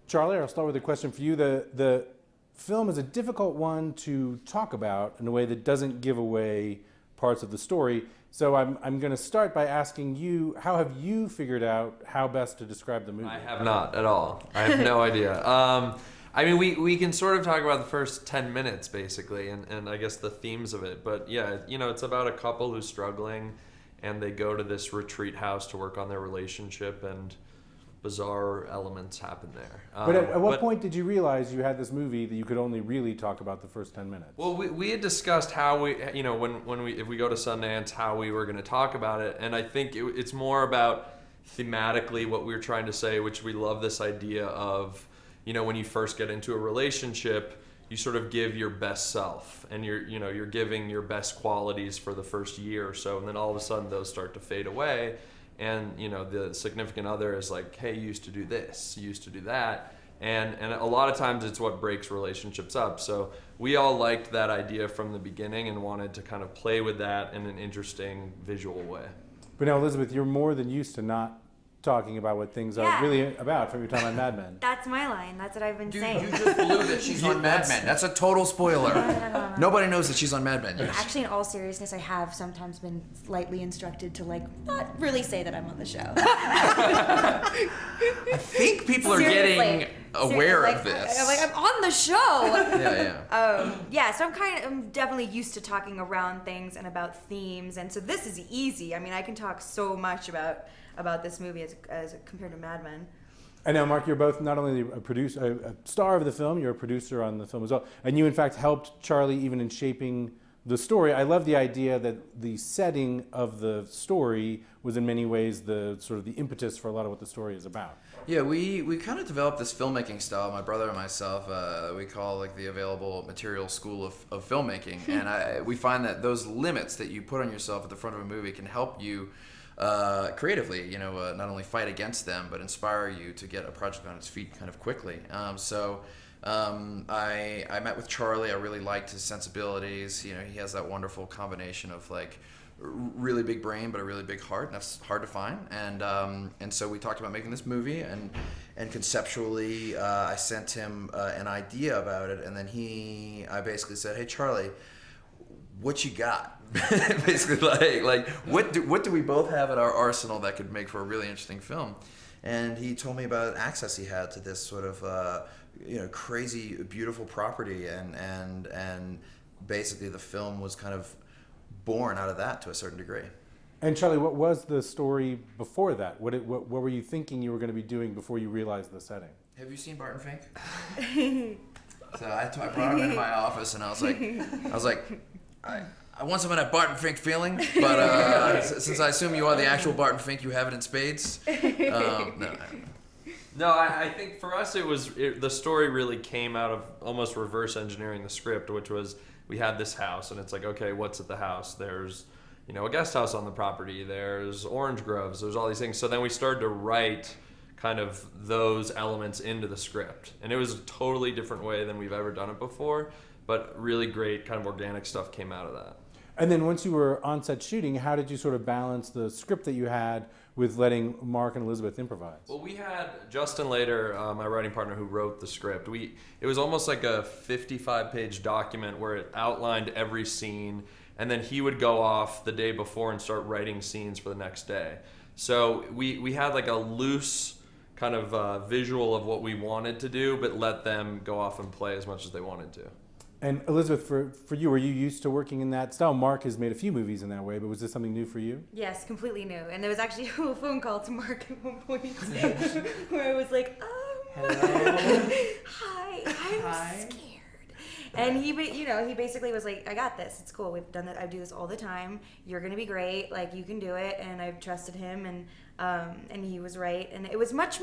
Charlie, I'll start with a question for you. The film is a difficult one to talk about in a way that doesn't give away parts of the story. So I'm going to start by asking you, how have you figured out how best to describe the movie? I have not at all. I have no idea. I mean, we can sort of talk about the first 10 minutes, basically, and I guess the themes of it. But yeah, you know, it's about a couple who's struggling, and they go to this retreat house to work on their relationship, and bizarre elements happen there. But at what point did you realize you had this movie that you could only really talk about the first 10 minutes? Well, we had discussed how we, you know, if we go to Sundance, how we were going to talk about it, and I think it's more about thematically what we were trying to say, which we love this idea of, you know, when you first get into a relationship, you sort of give your best self, and you're giving your best qualities for the first year or so, and then all of a sudden those start to fade away. And you know, the significant other is like, hey, you used to do this, you used to do that, and a lot of times it's what breaks relationships up. So we all liked that idea from the beginning and wanted to kind of play with that in an interesting visual way. But now, Elizabeth, you're more than used to not talking about what things are really about from your time on Mad Men. That's my line. That's what I've been saying. You just blew that she's on Mad Men. That's a total spoiler. No. Nobody knows that she's on Mad Men. Yes. Actually, in all seriousness, I have sometimes been slightly instructed to not really say that I'm on the show. I think people are getting aware of this. I'm on the show. Yeah. So I'm definitely used to talking around things and about themes, and so this is easy. I mean, I can talk so much about this movie as compared to Mad Men. And now, Mark, you're both not only a star of the film, you're a producer on the film as well. And you, in fact, helped Charlie even in shaping the story. I love the idea that the setting of the story was in many ways the sort of the impetus for a lot of what the story is about. Yeah, we kind of developed this filmmaking style, my brother and myself, we call like the available material school of filmmaking. And we find that those limits that you put on yourself at the front of a movie can help you creatively, you know, not only fight against them, but inspire you to get a project on its feet kind of quickly. I met with Charlie. I really liked his sensibilities. You know, he has that wonderful combination of like really big brain, but a really big heart, and that's hard to find. And so we talked about making this movie, and conceptually, I sent him an idea about it, and then I basically said, hey, Charlie, what you got? Basically, like what do we both have at our arsenal that could make for a really interesting film? And he told me about access he had to this sort of you know, crazy beautiful property, and basically the film was kind of born out of that to a certain degree. And Charlie, what was the story before that? What were you thinking you were going to be doing before you realized the setting? Have you seen Barton Fink? So I brought him into my office, and I was like, I want some of that Barton Fink feeling, but since I assume you are the actual Barton Fink, you have it in spades. No, I think for us the story really came out of almost reverse engineering the script, which was we had this house, and it's like, okay, what's at the house? There's, you know, a guest house on the property. There's orange groves. There's all these things. So then we started to write kind of those elements into the script, and it was a totally different way than we've ever done it before. But really great kind of organic stuff came out of that. And then once you were on set shooting, how did you sort of balance the script that you had with letting Mark and Elizabeth improvise? Well, we had Justin Later, my writing partner, who wrote the script. It was almost like a 55-page document where it outlined every scene, and then he would go off the day before and start writing scenes for the next day. So we had like a loose kind of visual of what we wanted to do, but let them go off and play as much as they wanted to. And Elizabeth, for you, were you used to working in that style? Mark has made a few movies in that way, but was this something new for you? Yes, completely new. And there was actually a phone call to Mark at one point where I was like, hello. Hi, I'm scared. And he basically was like, I got this. It's cool. We've done that. I do this all the time. You're gonna be great. Like, you can do it. And I trusted him, and he was right. And it was much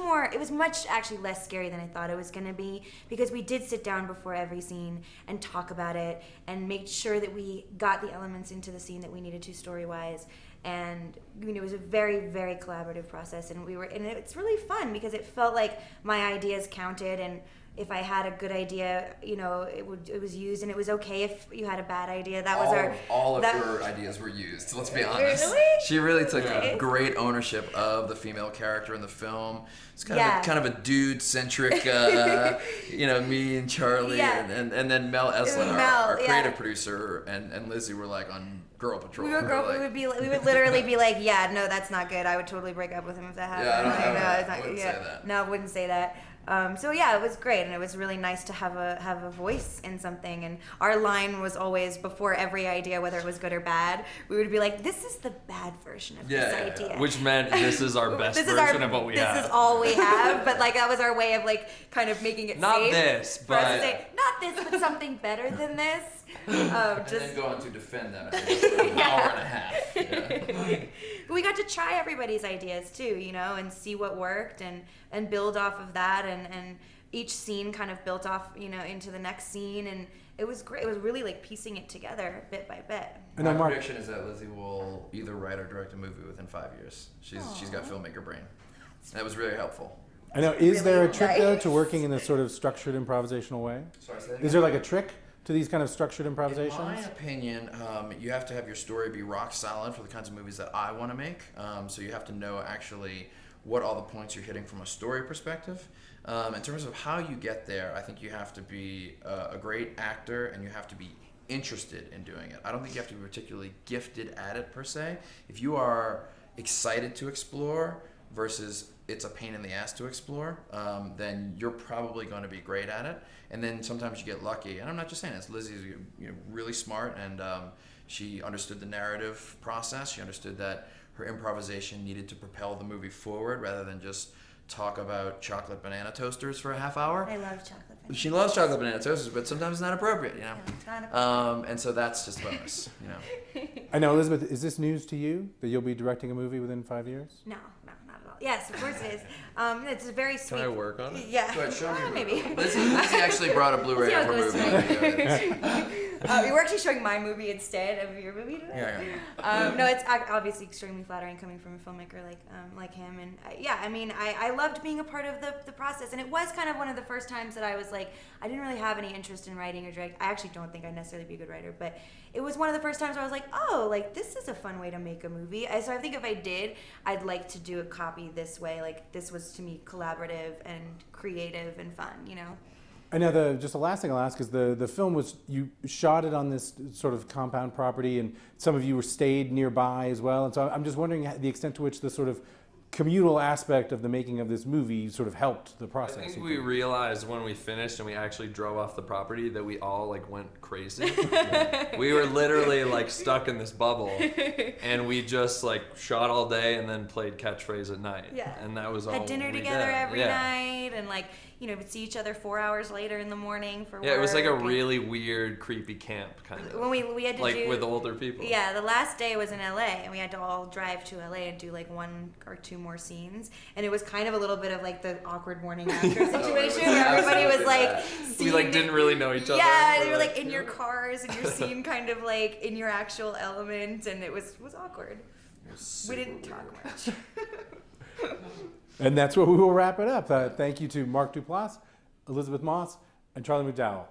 actually less scary than I thought it was gonna be, because we did sit down before every scene and talk about it and make sure that we got the elements into the scene that we needed to story-wise. And it was a very, very collaborative process, and it's really fun because it felt like my ideas counted, and if I had a good idea, you know, it was used, and it was okay if you had a bad idea. That was all of your ideas were used. Let's be honest. Really? She really took a great ownership of the female character in the film. It's kind of a dude centric, you know, me and Charlie, and then Mel Eslin, our creative producer, and Lizzie were like on girl patrol. We would literally be like, yeah, no, that's not good. I would totally break up with him if that happened. I wouldn't say that. No, I wouldn't say that. So yeah, it was great, and it was really nice to have a voice in something. And our line was always, before every idea, whether it was good or bad, we would be like, "This is the bad version of this idea," which meant this is our best version of what we have. This is all we have. But like that was our way of like kind of making it not safe this, for us to but say, not this, but something better than this. And then go on to defend them for an hour and a half. Yeah. But we got to try everybody's ideas too, you know, and see what worked and build off of that, and each scene kind of built off, you know, into the next scene, and it was great. It was really like piecing it together bit by bit. And my prediction is that Lizzie will either write or direct a movie within 5 years. She's got filmmaker brain. That was really helpful. I know. Is there a trick though to working in this sort of structured improvisational way? Sorry, say that again? Is there like a trick to these kind of structured improvisations? In my opinion, you have to have your story be rock solid for the kinds of movies that I want to make. So you have to know actually what all the points you're hitting from a story perspective. In terms of how you get there, I think you have to be a great actor, and you have to be interested in doing it. I don't think you have to be particularly gifted at it per se. If you are excited to explore versus it's a pain in the ass to explore, then you're probably going to be great at it. And then sometimes you get lucky. And I'm not just saying this. Lizzie's really smart, and she understood the narrative process. She understood that her improvisation needed to propel the movie forward rather than just talk about chocolate banana toasters for a half hour. I love chocolate banana. She loves chocolate banana toasters, but sometimes it's not appropriate, you know. Yeah, it's not appropriate. And so that's just a bonus, you know. I know, Elizabeth. Is this news to you that you'll be directing a movie within 5 years? No, not at all. Yes, of course it is. It's a very sweet. can I work on it? Yeah. Go ahead, show me. Maybe. Lizzie actually brought a Blu-ray See how of her it movie. goes we were actually showing my movie instead of your movie today. Yeah. No, it's obviously extremely flattering coming from a filmmaker like him, and I mean, I loved being a part of the process, and it was kind of one of the first times that I was like, I didn't really have any interest in writing or direct. I actually don't think I'd necessarily be a good writer, but it was one of the first times I was like, oh, like this is a fun way to make a movie. So I think if I did, I'd like to do a copy this way. Like this was to me collaborative and creative and fun, you know. I know. Just the last thing I'll ask is the film was, you shot it on this sort of compound property, and some of you were stayed nearby as well. And so I'm just wondering the extent to which the sort of communal aspect of the making of this movie sort of helped the process. I think we realized when we finished and we actually drove off the property that we all like went crazy. We were literally like stuck in this bubble, and we just like shot all day and then played catchphrase at night. Yeah. And that was all. Had dinner we together did. every night, and like, you know, we'd see each other 4 hours later in the morning for work. Yeah, it was like a really weird, creepy camp kind of. When we had to like do, with older people. Yeah, the last day was in LA, and we had to all drive to LA and do like 1 or 2 more scenes, and it was kind of a little bit of like the awkward morning after situation where everybody was like, we like didn't really know each other. Yeah, they were like in your cars, and you're seen kind of like in your actual element, and it was awkward. We didn't talk much. And that's where we will wrap it up. Thank you to Mark Duplass, Elizabeth Moss, and Charlie McDowell.